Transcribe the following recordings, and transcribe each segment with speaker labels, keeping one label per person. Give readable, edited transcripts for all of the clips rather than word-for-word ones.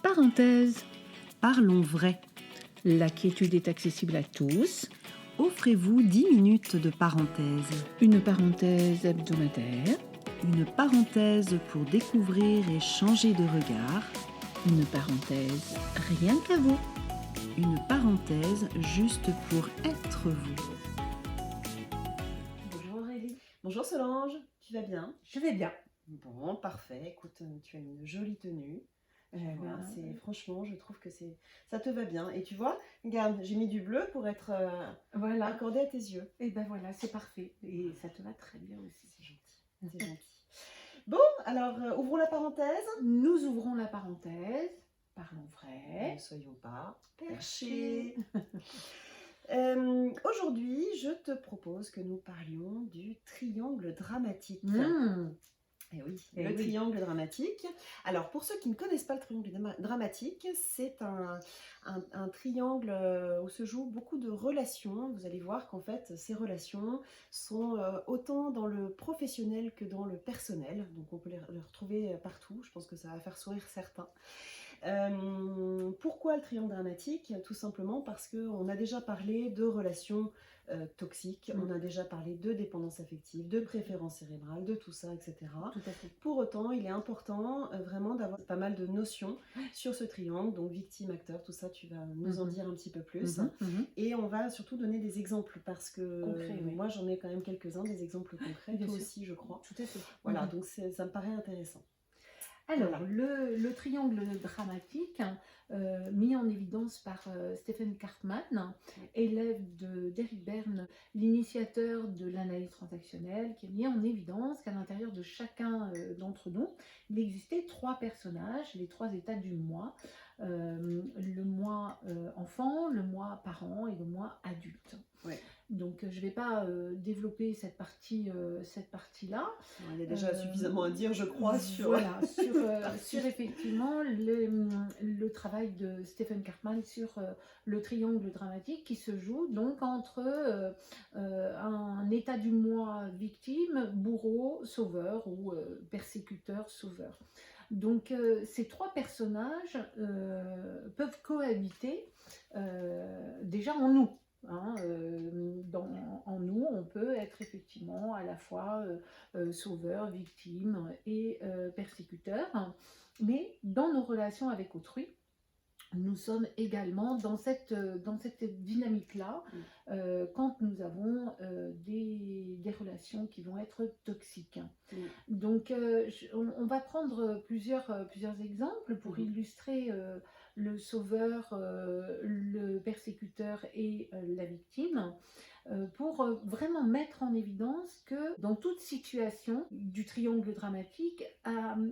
Speaker 1: Parenthèse.
Speaker 2: Parlons vrai.
Speaker 1: La quiétude est accessible à tous.
Speaker 2: Offrez-vous 10 minutes de parenthèse.
Speaker 1: Une parenthèse hebdomadaire.
Speaker 2: Une parenthèse pour découvrir et changer de regard.
Speaker 1: Une parenthèse rien qu'à vous.
Speaker 2: Une parenthèse juste pour être vous.
Speaker 3: Bonjour Aurélie.
Speaker 4: Bonjour Solange, tu vas bien?
Speaker 3: Je vais bien.
Speaker 4: Bon, parfait. Écoute, tu as une jolie tenue. Voilà, franchement, je trouve que ça te va bien. Et tu vois, regarde, j'ai mis du bleu pour être
Speaker 3: Voilà.
Speaker 4: accordé à tes yeux.
Speaker 3: Et ben voilà, c'est parfait. Et ça te va très bien aussi.
Speaker 4: C'est gentil. C'est gentil. Bon, alors ouvrons la parenthèse.
Speaker 3: Nous ouvrons la parenthèse. Parlons vrai.
Speaker 4: Ne soyons pas
Speaker 3: Perchés.
Speaker 4: perchés. Aujourd'hui, je te propose que nous parlions du triangle dramatique. Eh oui, le triangle dramatique. Alors, pour ceux qui ne connaissent pas le triangle dramatique, c'est un triangle où se jouent beaucoup de relations. Vous allez voir qu'en fait, ces relations sont autant dans le professionnel que dans le personnel. Donc, on peut les retrouver partout. Je pense que ça va faire sourire certains. Pourquoi le triangle dramatique? Tout simplement parce qu'on a déjà parlé de relations toxiques, on a déjà parlé de dépendance affective, de préférence cérébrale, de tout ça, etc.
Speaker 3: Tout à fait.
Speaker 4: Pour autant, il est important vraiment d'avoir pas mal de notions sur ce triangle, donc victime, acteur, tout ça, tu vas nous en dire un petit peu plus. Et on va surtout donner des exemples parce que
Speaker 3: Concret, oui.
Speaker 4: moi j'en ai quand même quelques-uns, des exemples concrets,
Speaker 3: Bien
Speaker 4: toi
Speaker 3: sûr.
Speaker 4: aussi je crois.
Speaker 3: Tout à fait.
Speaker 4: Voilà, donc ça me paraît intéressant.
Speaker 3: Alors,
Speaker 4: Voilà.
Speaker 3: le triangle dramatique, mis en évidence par Stephen Karpman, élève d'Eric Berne, l'initiateur de l'analyse transactionnelle, qui a mis en évidence qu'à l'intérieur de chacun d'entre nous, il existait trois personnages, les trois états du moi. Le moi enfant, le moi parent et le moi adulte.
Speaker 4: Ouais.
Speaker 3: Donc je ne vais pas développer cette partie-là.
Speaker 4: Il y a déjà suffisamment à dire, je crois, sur
Speaker 3: effectivement le travail de Stephen Karpman sur le triangle dramatique qui se joue donc entre un état du moi victime, bourreau, sauveur ou persécuteur, sauveur. Donc ces trois personnages peuvent cohabiter déjà en nous. En nous, on peut être effectivement à la fois sauveur, victime et persécuteur, mais dans nos relations avec autrui, nous sommes également dans cette dynamique-là quand nous avons des relations qui vont être toxiques. Donc, on va prendre plusieurs exemples pour illustrer le sauveur, le persécuteur et la victime, pour vraiment mettre en évidence que dans toute situation du triangle dramatique,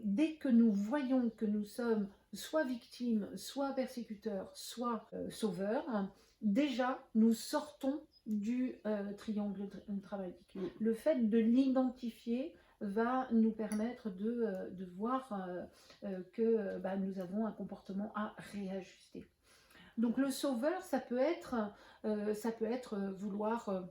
Speaker 3: dès que nous voyons que nous sommes soit victimes, soit persécuteurs, soit sauveurs, déjà nous sortons du triangle dramatique. Le fait de l'identifier va nous permettre de voir que nous avons un comportement à réajuster. Donc le sauveur, ça peut être vouloir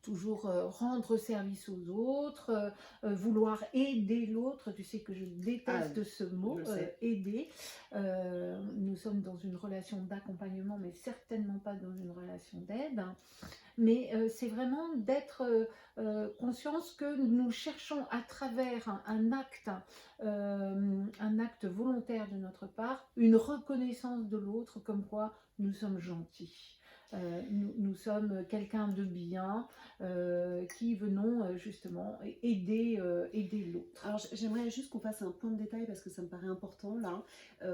Speaker 3: toujours rendre service aux autres, vouloir aider l'autre. Tu sais que je déteste ce mot, aider. Nous sommes dans une relation d'accompagnement, mais certainement pas dans une relation d'aide. Mais c'est vraiment d'être conscience que nous cherchons à travers un acte volontaire de notre part, une reconnaissance de l'autre comme quoi nous sommes gentils. Nous sommes quelqu'un de bien qui venons justement aider l'autre.
Speaker 4: Alors j'aimerais juste qu'on fasse un point de détail parce que ça me paraît important là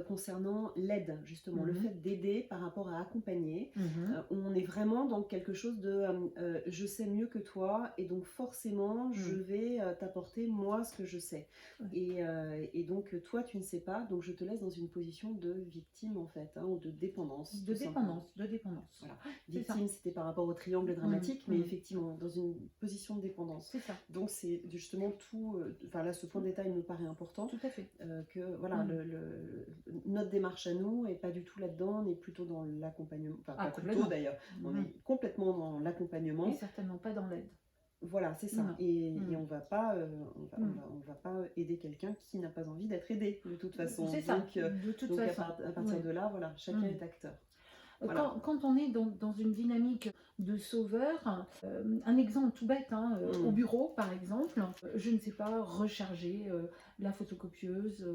Speaker 4: concernant l'aide justement, le fait d'aider par rapport à accompagner. On est vraiment dans quelque chose de je sais mieux que toi et donc forcément je vais t'apporter moi ce que je sais. Et donc toi tu ne sais pas, donc je te laisse dans une position de victime en fait, ou de dépendance.
Speaker 3: De dépendance.
Speaker 4: Voilà. Victime, c'était par rapport au triangle dramatique, mais effectivement, dans une position de dépendance.
Speaker 3: C'est ça.
Speaker 4: Donc, c'est justement tout. Là, ce point de détail me paraît important.
Speaker 3: Tout à fait.
Speaker 4: Que voilà, notre démarche à nous n'est pas du tout là-dedans, on est plutôt dans l'accompagnement. Enfin, pas plutôt d'ailleurs, on est complètement dans l'accompagnement.
Speaker 3: Et certainement pas dans l'aide.
Speaker 4: Voilà, c'est ça.
Speaker 3: Non.
Speaker 4: Et on va pas, on va pas aider quelqu'un qui n'a pas envie d'être aidé, de toute façon.
Speaker 3: C'est ça,
Speaker 4: Donc,
Speaker 3: de toute
Speaker 4: donc
Speaker 3: façon.
Speaker 4: à partir de là, voilà, chacun est acteur. Voilà.
Speaker 3: Quand on est dans une dynamique de sauveur, un exemple tout bête, hein, au bureau par exemple, je ne sais pas recharger la photocopieuse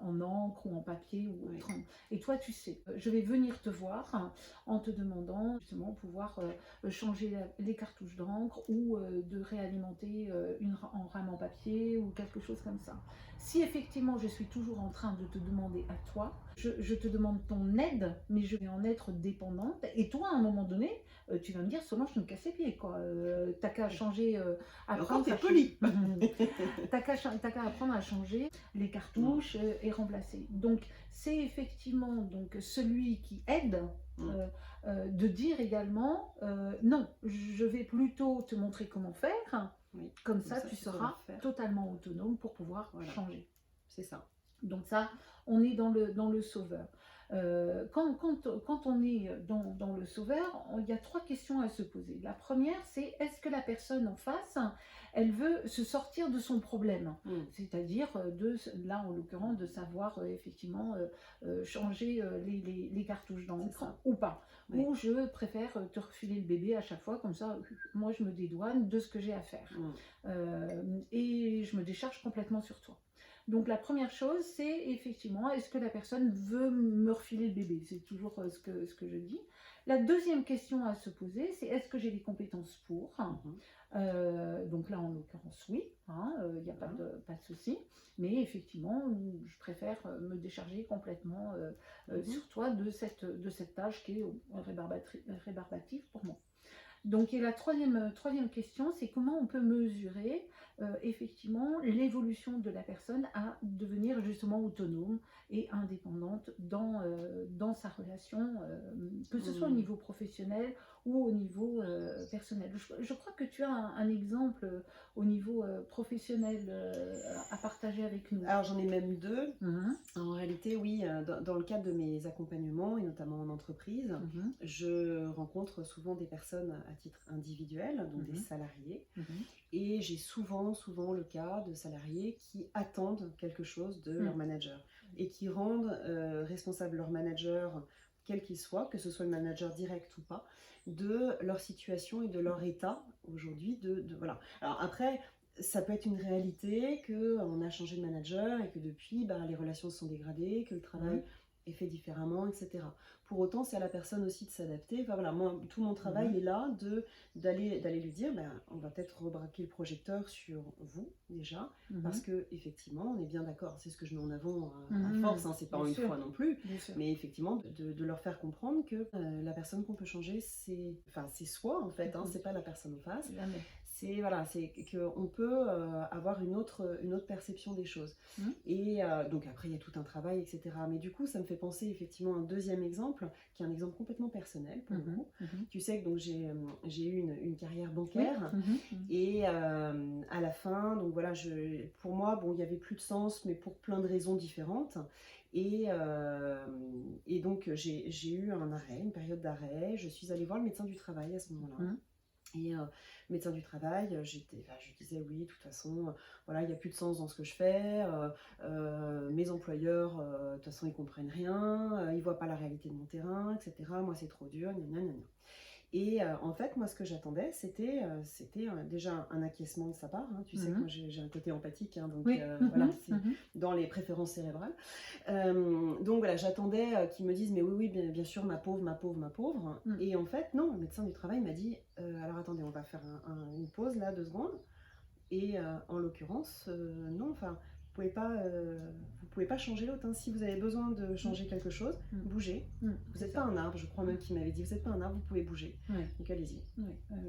Speaker 3: en encre ou en papier ou autre. Et toi tu sais, je vais venir te voir en te demandant justement pouvoir changer les cartouches d'encre ou de réalimenter en rame en papier ou quelque chose comme ça. Si effectivement je suis toujours en train de te demander à toi, je te demande ton aide, mais je vais en être dépendante. Et toi, à un moment donné, tu vas me dire, Solange, je me casse les pieds, quoi. T'as qu'à changer,
Speaker 4: Encore, t'es poli.
Speaker 3: T'as qu'à apprendre à changer les cartouches et remplacer. Donc, c'est effectivement donc celui qui aide de dire également, non, je vais plutôt te montrer comment faire.
Speaker 4: Oui.
Speaker 3: Comme ça, tu seras totalement autonome pour pouvoir changer.
Speaker 4: C'est ça.
Speaker 3: Donc ça, on est dans le sauveur. Quand on est dans le sauveur, il y a 3 questions à se poser. La première, c'est est-ce que la personne en face, elle veut se sortir de son problème, c'est-à-dire là en l'occurrence de savoir effectivement changer les cartouches d'encre ou pas. Oui. Ou je préfère te refiler le bébé à chaque fois, comme ça moi je me dédouane de ce que j'ai à faire et je me décharge complètement sur toi. Donc la première chose, c'est effectivement, est-ce que la personne veut me refiler le bébé? C'est toujours ce que je dis. La deuxième question à se poser, c'est est-ce que j'ai les compétences pour? Donc là, en l'occurrence, oui, il n'y a pas de souci. Mais effectivement, je préfère me décharger complètement sur toi de cette tâche qui est rébarbative pour moi. Donc, et la troisième question, c'est comment on peut mesurer effectivement l'évolution de la personne à devenir justement autonome et indépendante dans sa relation, que ce soit au niveau professionnel ou au niveau personnel. Je crois que tu as un exemple au niveau professionnel à partager avec nous.
Speaker 4: Alors j'en ai même 2. En réalité, oui, dans le cadre de mes accompagnements, et notamment en entreprise, je rencontre souvent des personnes à titre individuel, donc des salariés. Et j'ai souvent le cas de salariés qui attendent quelque chose de leur manager et qui rendent responsable leur manager, quel qu'il soit, que ce soit le manager direct ou pas, de leur situation et de leur état aujourd'hui. Voilà. Alors après, ça peut être une réalité qu'on a changé de manager et que depuis, les relations se sont dégradées, que le travail est fait différemment, etc. Pour autant, c'est à la personne aussi de s'adapter. Enfin, voilà, moi, tout mon travail est là d'aller lui dire, on va peut-être rebraquer le projecteur sur vous déjà, parce que effectivement, on est bien d'accord. C'est ce que je mets en avant à force. C'est pas une fois non plus, mais effectivement, de leur faire comprendre que la personne qu'on peut changer, c'est soi en fait. C'est pas la personne en face. C'est qu'on peut avoir une autre perception des choses. Et donc après, il y a tout un travail, etc. Mais du coup, ça me fait penser effectivement à un deuxième exemple, qui est un exemple complètement personnel pour le coup. Tu sais que donc, j'ai eu une carrière bancaire et à la fin, donc voilà, pour moi, il n'y avait plus de sens, mais pour plein de raisons différentes. Et donc, j'ai eu un arrêt, une période d'arrêt. Je suis allée voir le médecin du travail à ce moment-là. Et médecin du travail, je disais oui, de toute façon, voilà, il n'y a plus de sens dans ce que je fais, mes employeurs, de toute façon, ils comprennent rien, ils voient pas la réalité de mon terrain, etc. Moi, c'est trop dur, gna gna gna gna. Et en fait, moi, ce que j'attendais, c'était déjà un acquiescement de sa part. Tu sais que moi, j'ai un côté empathique, donc voilà, c'est dans les préférences cérébrales. Donc voilà, j'attendais qu'ils me disent, mais oui, bien sûr, ma pauvre. Et en fait, non, le médecin du travail m'a dit, alors attendez, on va faire une pause là, 2 secondes. Et en l'occurrence, non, enfin, vous pouvez pas changer l'autre. Si vous avez besoin de changer quelque chose, bougez. Vous n'êtes pas un arbre, je crois même qu'il m'avait dit, vous n'êtes pas un arbre, vous pouvez bouger. Donc allez-y.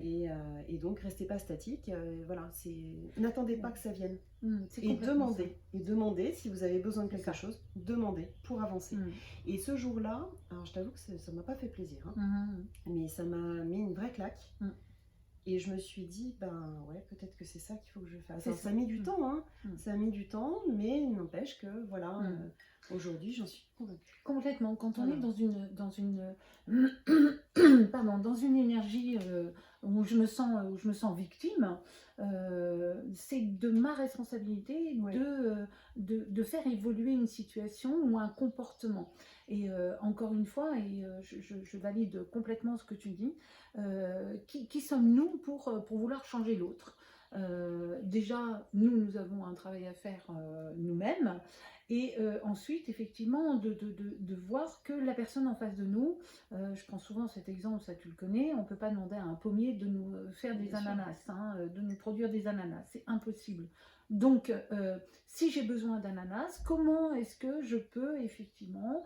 Speaker 4: Et donc restez pas statique. Voilà, n'attendez pas que ça vienne. Et demandez si vous avez besoin de quelque chose, demandez pour avancer. Et ce jour-là, alors je t'avoue que ça m'a pas fait plaisir, mais ça m'a mis une vraie claque. Et je me suis dit, peut-être que c'est ça qu'il faut que je fasse. Alors, ça a mis du temps, ça a mis du temps, mais il n'empêche que, voilà, Aujourd'hui, j'en suis convaincue.
Speaker 3: Complètement. Quand on
Speaker 4: Voilà.
Speaker 3: est dans une pardon, dans une énergie où je me sens victime, c'est de ma responsabilité
Speaker 4: Oui.
Speaker 3: de faire évoluer une situation ou un comportement. Et encore une fois, et je valide complètement ce que tu dis, qui sommes-nous pour vouloir changer l'autre? Déjà, nous avons un travail à faire nous-mêmes. Et ensuite, effectivement, de voir que la personne en face de nous, je prends souvent cet exemple, ça tu le connais, on ne peut pas demander à un pommier de nous faire des
Speaker 4: Bien sûr.
Speaker 3: ananas, hein, de nous produire des ananas, c'est impossible. Donc, si j'ai besoin d'ananas, comment est-ce que je peux effectivement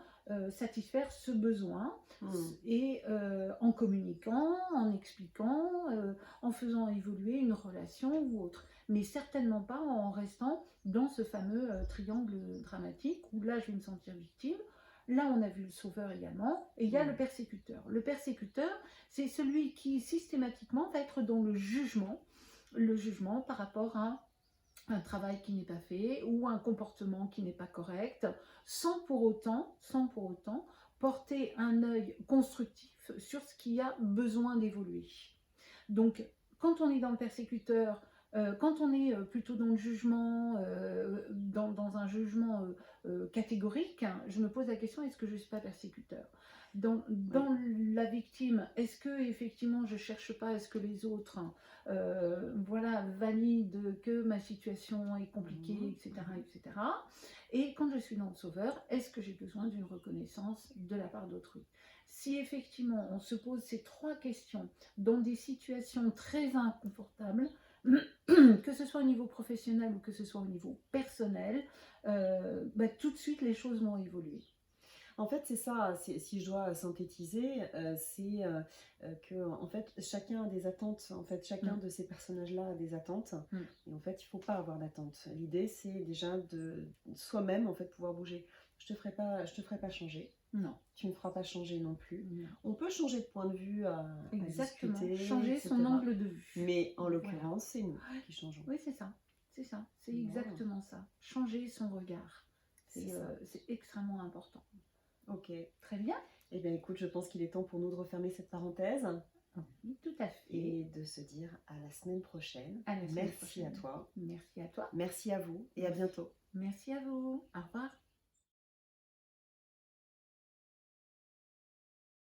Speaker 3: satisfaire ce besoin et en communiquant, en expliquant, en faisant évoluer une relation ou autre. Mais certainement pas en restant dans ce fameux triangle dramatique où là je vais me sentir victime. Là, on a vu le sauveur également, et il y a le persécuteur. Le persécuteur, c'est celui qui systématiquement va être dans le jugement par rapport à un travail qui n'est pas fait ou un comportement qui n'est pas correct, sans pour autant porter un œil constructif sur ce qui a besoin d'évoluer. Donc, quand on est dans le persécuteur, quand on est plutôt dans le jugement, dans un jugement catégorique, hein, je me pose la question, est-ce que je ne suis pas persécuteur? Dans la victime, est-ce que effectivement je ne cherche pas à ce que les autres voilà, valident que ma situation est compliquée, etc., etc. Et quand je suis dans le sauveur, est-ce que j'ai besoin d'une reconnaissance de la part d'autrui? Si effectivement on se pose ces trois questions dans des situations très inconfortables, que ce soit au niveau professionnel ou que ce soit au niveau personnel, tout de suite les choses vont évoluer.
Speaker 4: En fait, c'est ça, si je dois synthétiser, c'est que en fait, chacun a des attentes. En fait, chacun de ces personnages-là a des attentes. Et en fait, il ne faut pas avoir d'attente. L'idée, c'est déjà de soi-même, en fait, pouvoir bouger. Je te ferai pas changer.
Speaker 3: Non.
Speaker 4: Tu ne me feras pas changer non plus.
Speaker 3: Non.
Speaker 4: On peut changer de point de vue à
Speaker 3: Exactement.
Speaker 4: discuter,
Speaker 3: Changer
Speaker 4: etc.
Speaker 3: son angle de vue.
Speaker 4: Mais en l'occurrence, c'est nous qui changeons.
Speaker 3: Oui, c'est ça. C'est ça. C'est exactement ça. Changer son regard. C'est extrêmement important.
Speaker 4: Ok.
Speaker 3: Très bien.
Speaker 4: Eh bien, écoute, je pense qu'il est temps pour nous de refermer cette parenthèse.
Speaker 3: Oui, tout à fait.
Speaker 4: Et de se dire à la semaine prochaine.
Speaker 3: À la semaine
Speaker 4: Merci
Speaker 3: prochaine.
Speaker 4: à toi.
Speaker 3: Merci à toi.
Speaker 4: Merci à vous et à bientôt.
Speaker 3: Merci à vous. Au revoir.